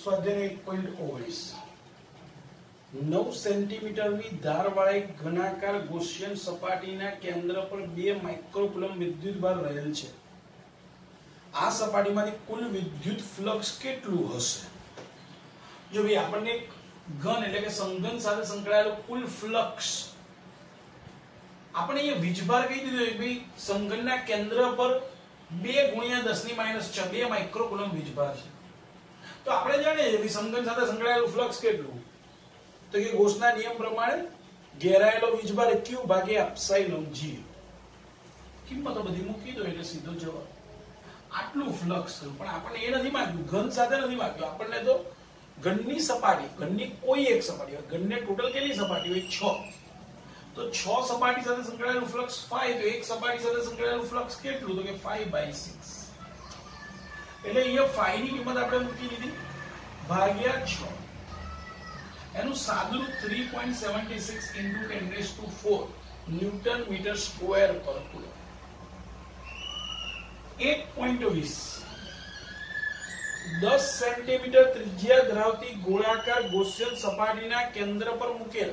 સ્વાધ્યાય 1.19 9 સેન્ટીમીટરની ધારવાળી ઘનાકાર ગૌસિયન સપાટીના કેન્દ્ર પર 2 માઇક્રોકુલમ વિદ્યુતભાર રહેલ છે. આ સપાટીમાંથી કુલ વિદ્યુત ફ્લક્સ કેટલું હશે? જો ભાઈ આપણને ઘન એટલે કે સંઘન સાથે સંકળાયેલો કુલ ફ્લક્સ આપણે અહીંયા વીજભાર કહી દીધો છે ભાઈ સંઘનના કેન્દ્ર પર 2 ગુણ્યા 10⁻6 2 માઇક્રોકુલમ વીજભાર છે. તો આપણે જાણીએ છીએ સંઘન સાથે સંકળાયેલું ફ્લક્સ કેટલું, તો કે ગૌસના નિયમ પ્રમાણે ઘેરાયેલો વીજભાર q ભાગ્યા એપ્સિલોન g. કિંમતો બધી મૂકી દો એટલે સીધો જવાબ. આટલું ફ્લક્સ થયું, પણ આપણને એ નથી માંગ્યું, ઘન સાથે નથી માંગ્યું. આપણને તો ઘનની સપાટી, ઘનની કોઈ એક સપાટી હોય, ઘનને ટોટલ કેટલી સપાટી હોય? 6. તો 6 સપાટી સાથે સંકળાયેલું ફ્લક્સ 5, તો એક સપાટી સાથે સંકળાયેલું ફ્લક્સ કેટલું? તો કે 5/6. એટલે અહીંયા 5 ની કિંમત આપણે મૂકી દીધી ભાગ્યા 6. એનું સાદુરૂપ 3.76 × 10⁴ ન્યૂટન મીટર સ્ક્વેર પર કુલમ. 1.20 10 સેન્ટીમીટર ત્રિજ્યા ધરાવતી ગોળાકાર ગૌસિયન સપાટીના કેન્દ્ર પર મૂકેલ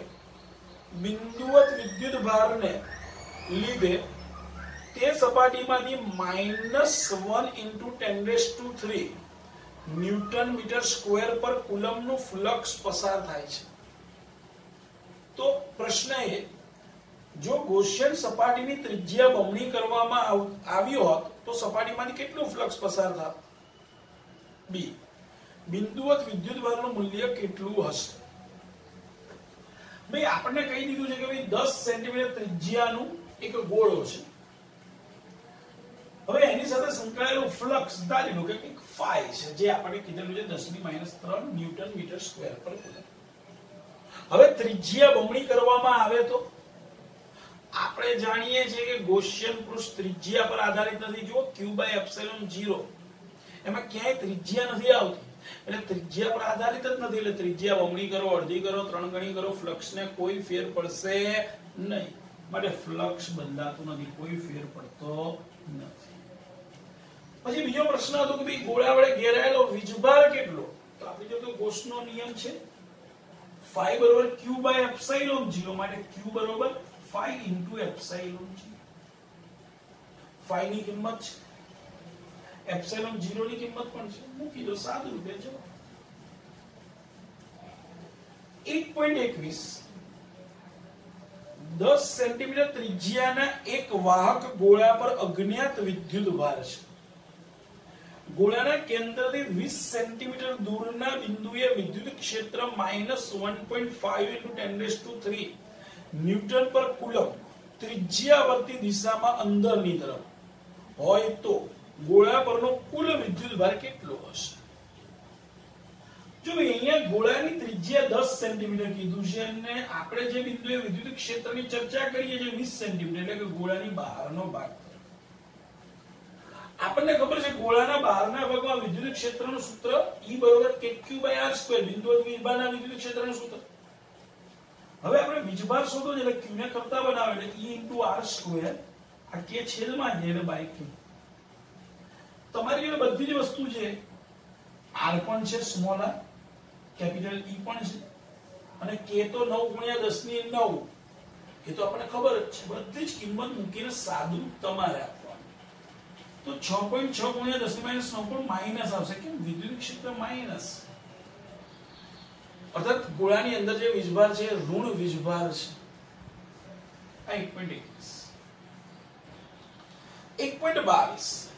બિંદુવત વિદ્યુત ભારને લીધે તે સપાટીમાંથી -1 × 10⁻³ ન્યૂટન મીટર સ્ક્વેર પર કુલમનું ફ્લક્સ પસાર થાય છે. તો પ્રશ્ન એ, જો ગૌસિયન સપાટીની ત્રિજ્યા બમણી કરવામાં આવી હોત તો સપાટીમાંથી કેટલું ફ્લક્સ પસાર થાત? બી. બિંદુવત વિદ્યુતભારનું મૂલ્ય કેટલું હશે? ભાઈ આપણને કહી દીધું છે કે ભાઈ 10 સેન્ટીમીટર ત્રિજ્યાનું એક ગોળો છે. હવે એની સાથે સંકળાયેલું ફ્લક્સ ધારી લો કે કંઈક phi છે, જે આપણે કીધેલું છે 10⁻³ ન્યૂટન મીટર સ્ક્વેર પર કુલમ. હવે ત્રિજ્યા બમણી કરવામાં આવે તો આપણે જાણીએ છીએ કે ગૌસિયન પૃષ્ઠ ત્રિજ્યા પર આધારિત નથી. જો q/ε0 એમાં ક્યાંય ત્રિજ્યા નથી આવતી, એટલે ત્રિજ્યા પર આધારિત જ નથી. એટલે ત્રિજ્યા બમણી કરો, અડધી કરો, 3 ગણી કરો, ફ્લક્સને કોઈ ફેર પડશે નહીં. માટે ફ્લક્સ બદલાતું નથી, કોઈ ફેર પડતો નથી. પછી બીજો પ્રશ્ન હતો કે ભાઈ ગોળા વડે ઘેરાયેલો વીજભાર કેટલો? તો આપણે જો તો ગૌસનો નિયમ છે phi = q/ε0 માટે q = phi × ε0. phi ની કિંમત છે, ε0 ની કિંમત પણ છે, મૂકી દો સાદું રૂપે જવાબ. 1.21 10 સેન્ટીમીટર ત્રિજ્યાના એક વાહક ગોળા પર અજ્ઞાત વિદ્યુતભાર છે. ગોળાના કેન્દ્રથી 20 સેન્ટીમીટર દૂરના બિંદુએ વિદ્યુત ક્ષેત્ર -1.5 × 10⁻³ ન્યૂટન પર કુલમ ત્રિજ્યાવર્તી દિશામાં અંદરની તરફ હોય તો ગોળા પરનો કુલ વિદ્યુતભાર કેટલો હશે? જો અહીંયા ગોળાની ત્રિજ્યા 10 સેન્ટીમીટર કીધું છે અને આપણે જે બિંદુએ વિદ્યુત ક્ષેત્રની ચર્ચા કરીએ છીએ 20 સેન્ટીમીટર, એટલે કે ગોળાની બહારનો ભાગ. આપણને ખબર છે ગોળાના બહારના ભાગમાં વિદ્યુત ક્ષેત્રનું સૂત્ર E = kq/r², બિંદુવત વીજભારના વિદ્યુત ક્ષેત્રનું સૂત્ર. હવે આપણે વીજભાર શોધો એટલે q ને કરતા બનાવો એટલે E × r², આ k છેદમાં છે એટલે બાય q. તમારી જોડે બધી જ વસ્તુ છે, r પણ છે, સ્મોલ r, કેપિટલ E પણ છે, અને k તો 9 × 10⁹ એ તો આપણને ખબર જ છે. બધી જ કિંમત મૂકીને સાદું તમારે આપવાનું. તો 6.6 × 10⁻9 પણ માઈનસ આવશે, કેમ? વિદ્યુત ક્ષેત્ર માઈનસ, અર્થાત ગોળાની અંદર જે વીજભાર છે ઋણ વીજભાર છે. આ 1.21 1.22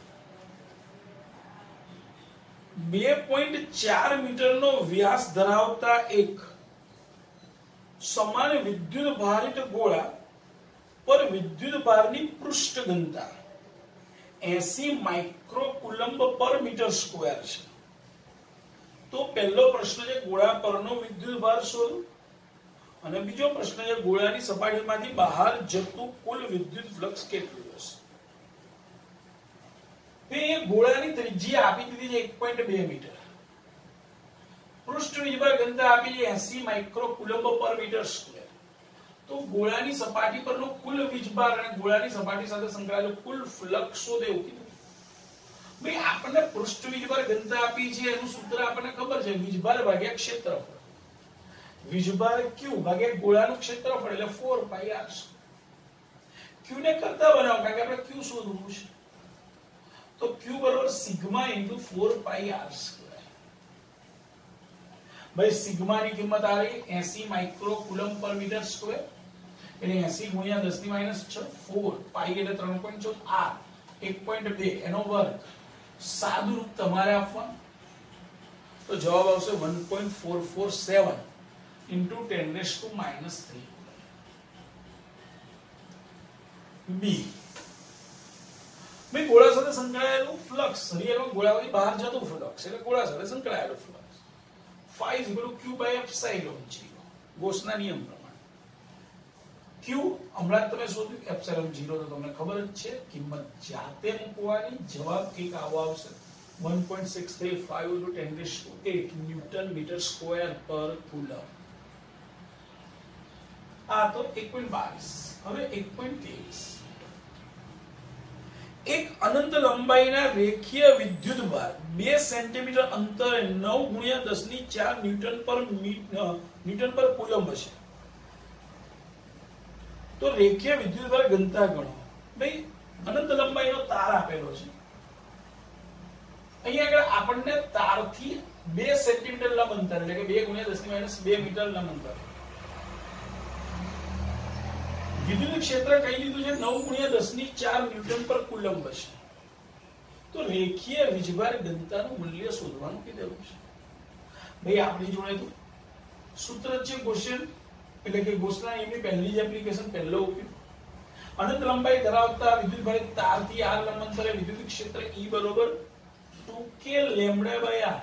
2.4 મીટરનો વ્યાસ ધરાવતા એક સમાન વિદ્યુત ભારિત ગોળા પર વિદ્યુત ભારની પૃષ્ઠ ઘનતા 80 માઇક્રોકુલમ્બ/મીટર સ્ક્વેર છે. તો પહેલો પ્રશ્ન છે ગોળા પરનો વિદ્યુત ભાર શોધો, અને બીજો પ્રશ્ન છે ગોળાની સપાટીમાંથી બહાર જતું કુલ વિદ્યુત ફ્લક્સ કેટલું હશે? એ ગોળાની ત્રિજ્યા આપી દીધી છે 1.2 મીટર, પૃષ્ઠ વીજભાર ઘનતા આપી છે 80 માઇક્રોકુલમ્બ/મીટર સ્ક્વેર. તો ગોળાની સપાટી પરનો કુલ વીજભાર અને ગોળાની સપાટી સાથે સંકળાયેલો કુલ ફ્લક્સ શોધો એવું કીધું. ભાઈ આપણને પૃષ્ઠ વીજભાર ઘનતા આપી છે એનું સૂત્ર આપણને ખબર છે વીજભાર ભાગ્યા ક્ષેત્રફળ. વીજભાર q ભાગ્યા ગોળાનું ક્ષેત્રફળ એટલે 4 પાઈ r. q ને કરતા બનાવો કારણ કે આપણે q શોધવું છે. તો q બરાબર સિગ્મા * 4 પાઈ r સ્ક્વેર. ભાઈ સિગ્મા ની કિંમત આવી 80 માઇક્રો કુલમ્બ પર મીટર સ્ક્વેર એટલે 80 ગુણ્યા 10 ની -6 4 પાઈ એટલે 3.14 r 1.2 એનો વર્ગ. સાદું રૂપ તમારે આપવાનું તો જવાબ આવશે 1.447 into 10⁻³ -3. બી ભાઈ ગોળા સાથે સંકળાયેલું ફ્લક્સ રિયલમાં ગોળામાંથી બહાર જતું ફ્લક્સ એટલે ગોળા સાથે સંકળાયેલું ફ્લક્સ phi = q/ε0 ગોસના નિયમ પ્રમાણે. q હમણાં તમે શોધ્યું ε0 તો તમને ખબર જ છે કિંમત જાતે મૂકવાની જવાબ કંઈક આવો આવશે 1.635 × 10⁸ ન્યૂટન મીટર સ્ક્વેર પર કુલમ. આ તો 1.22. હવે 1.23 એક અનંત લંબાઈના રેખીય વિદ્યુતભાર 2 સેન્ટીમીટર અંતરે 9 × 10⁴ ન્યૂટન પર કુલમ છે. તો રેખીય વિદ્યુતભાર ઘનતા ગણો. ભાઈ અનંત લંબાઈનો તાર આપેલો છે. અહીંયા આગળ આપણને તારથી 2 સેન્ટીમીટર લંબ અંતર એટલે કે 2 × 10⁻² મીટર લંબ અંતર વિદ્યુત ક્ષેત્ર કઈ લીધું છે 9 × 10⁴ ન્યૂટન પર કુલમ્બ છે. તો રેખીય વીજભાર ઘનતાનું મૂલ્ય શોધવાનું કીધેલું છે. ભાઈ આપણી જોડે તો સૂત્ર છે ગોસિયન એટલે કે ગોસના નિયમની પહેલી જ એપ્લિકેશન પહેલો ઉપયોગ. અનંત લંબાઈ ધરાવતા વિદ્યુતભારિત તારથી r લંબ અંતરે વિદ્યુત ક્ષેત્ર E બરોબર 2k λ/r.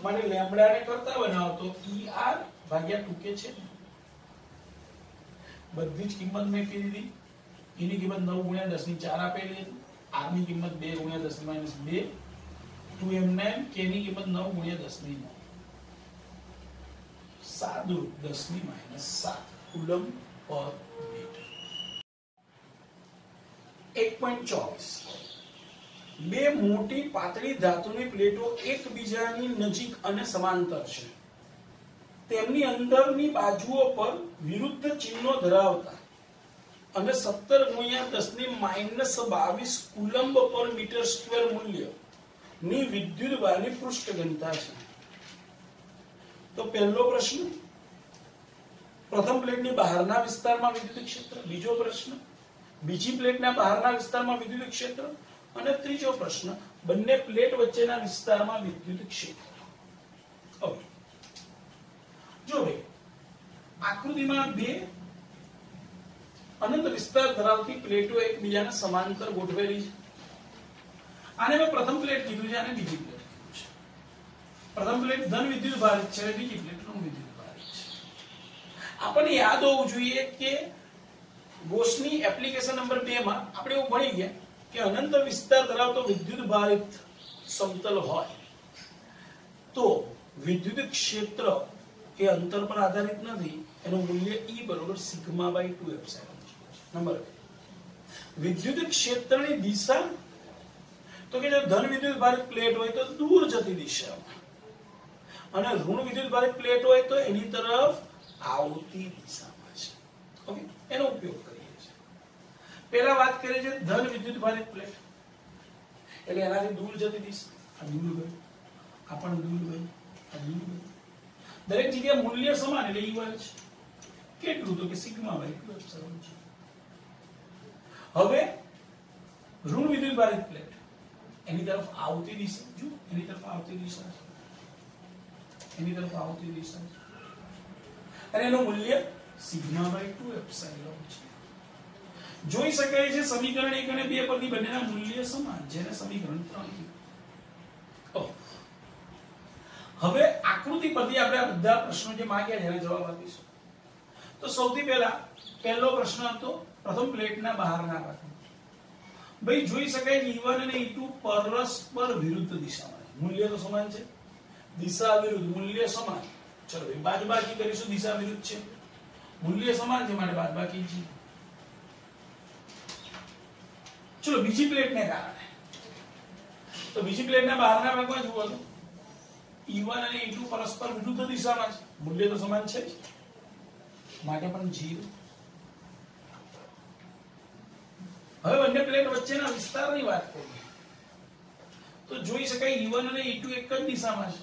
માટે લેમ્બડા ને કરતા બનાવો તો ER ભાગ્યા 2k છે. બધી જ કિંમત મેં કીધી હતી. એની કિંમત 9 × 10⁴ આપેલી હતી. r ની કિંમત 2 × 10⁻², 2m9, k ની કિંમત 9 × 10⁻9. સાદું 10⁻7 કુલમ્બ પર મીટર. 1.24 બે મોટી પાતળી ધાતુની પ્લેટો એકબીજાની નજીક અને સમાંતર છે. તેમની અંદરની બાજુઓ પર વિરુદ્ધ ચિહ્નો ધરાવતા અને 17 × 10⁻22 કુલમ્બ પર મીટર સ્ક્વેર મૂલ્ય ની વિદ્યુતભારની પૃષ્ઠ ઘનતા છે. તો પહેલો પ્રશ્ન પ્રથમ પ્લેટની બહારના વિસ્તારમાં વિદ્યુત ક્ષેત્ર. બીજો પ્રશ્ન બીજી પ્લેટના બહારના વિસ્તારમાં વિદ્યુત ક્ષેત્ર. અને ત્રીજો પ્રશ્ન બંને પ્લેટ વચ્ચેના વિસ્તારમાં વિદ્યુત ક્ષેત્ર. ઓકે જો ભાઈ આકૃતિમાં બે અનંત વિસ્તાર ધરાવતી પ્લેટો એકબીજાને સમાંતર ગોઠવેલી છે. આને મેં પ્રથમ પ્લેટ કીધું છે અને બીજી પ્લેટ કીધું છે. પ્રથમ પ્લેટ ધન વિદ્યુત ભારિત છે, બીજી પ્લેટ ઋણ વિદ્યુત ભારિત છે. આપણને યાદ હોવું જોઈએ કે ગોસની એપ્લિકેશન નંબર 2 માં આપણે એવું ભણી ગયા કે અનંત વિસ્તાર ધરાવતો વિદ્યુત ભારિત સમતલ હોય તો વિદ્યુત ક્ષેત્ર એ અંતર પર આધારિત નથી. એનું મૂલ્ય E બરોબર σ/2ε. નંબર 2 વિદ્યુત ક્ષેત્રની દિશા તો કે જો ધન વિદ્યુત ભારિત પ્લેટ હોય તો દૂર જતી દિશામાં અને ઋણ વિદ્યુત ભારિત પ્લેટ હોય તો એની તરફ આવતી દિશામાં છે. ઓકે એનો ઉપયોગ કરીએ છીએ. પહેલા વાત કરીએ છીએ ધન વિદ્યુત ભારિત પ્લેટ એટલે એનાથી દૂર જતી દિશા. આ દૂર ગઈ, આ પણ દૂર ગઈ, આ દૂર ગઈ. દરેક જગ્યાએ મૂલ્ય સમાન એટલે E1 છે. કેટલું તો કે σ/2ε છે. હવે ઋણ વિદ્યુત ભારિત પ્લેટ એની તરફ આવતી દિશા જો એની તરફ આવતી દિશા છે, એની તરફ આવતી દિશા છે અને એનું મૂલ્ય σ/2ε છે. જોઈ શકાય છે સમીકરણ 1 અને 2 પરથી બંનેના મૂલ્ય સમાન જેને સમીકરણ 3 કીધું. હવે આકૃતિ પરથી આપણે આ બધા પ્રશ્નો જે માંગ્યા છે જવાબ આપીશું. તો સૌથી પહેલા પહેલો પ્રશ્ન હતો પ્રથમ પ્લેટના બહારના ભાગ. ભાઈ જોઈ શકાય કે E1 અને E2 પરસ્પર વિરુદ્ધ દિશામાં છે. મૂલ્ય તો સમાન છે, દિશા વિરુદ્ધ, મૂલ્ય સમાન. ચલો ભાઈ બાદબાકી કરીશું, દિશા વિરુદ્ધ છે, મૂલ્ય સમાન છે માટે બાદબાકી છે. ચલો બીજી પ્લેટને કારણે તો બીજી પ્લેટના બહારના ભાગમાં જુઓ તો E1 અને E2 પરસ્પર વિરુદ્ધ દિશામાં છે, મૂલ્ય તો સમાન છે જ, માટે પણ 0. હવે બંને પ્લેટ વચ્ચેના વિસ્તારની વાત કરીએ તો જોઈ શકાય E1 અને E2 એક જ દિશામાં છે,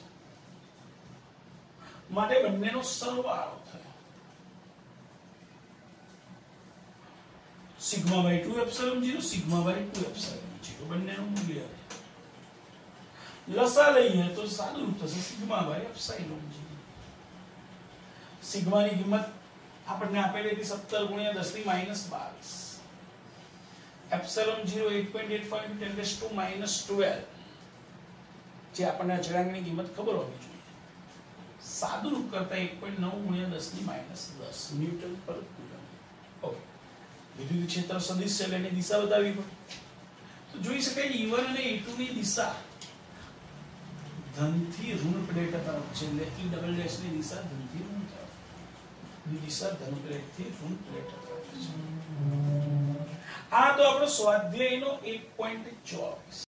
માટે બંનેનો સરવાળો થાય. Sigma by 2 epsilon 0 sigma by 2 epsilon 0 બંનેનું મૂલ્ય. લસા લઈએ તો સાદું રૂપ થશે સિગ્મા બાય એપ્સિલોન 0. સિગ્માની કિંમત આપણને આપેલી હતી 17 ગુણ્યા 10 ની -22. એપ્સિલોન 0 8.85 10 to -12, જે આપણને અચળાંકની કિંમત ખબર હોવી જોઈએ. સાદું રૂપ કરતા 1.9 ગુણ્યા 10 ની -10 ન્યૂટન પર કુલમ. ઓકે, વિદ્યુત ક્ષેત્ર સદિશ છે એટલે એની દિશા બતાવવી પડે. તો જોઈ શકાય E1 અને E2 ની દિશા ધનથી ઋણ પ્લેટ તરફ છે, એટલે E ડબલ ડેશ ની દિશા ધનથી ઋણ તરફ, ની દિશા ધન પ્લેટ થી ઋણ પ્લેટ તરફ છે. આ તો આપણો સ્વાધ્યાયનો 1.24.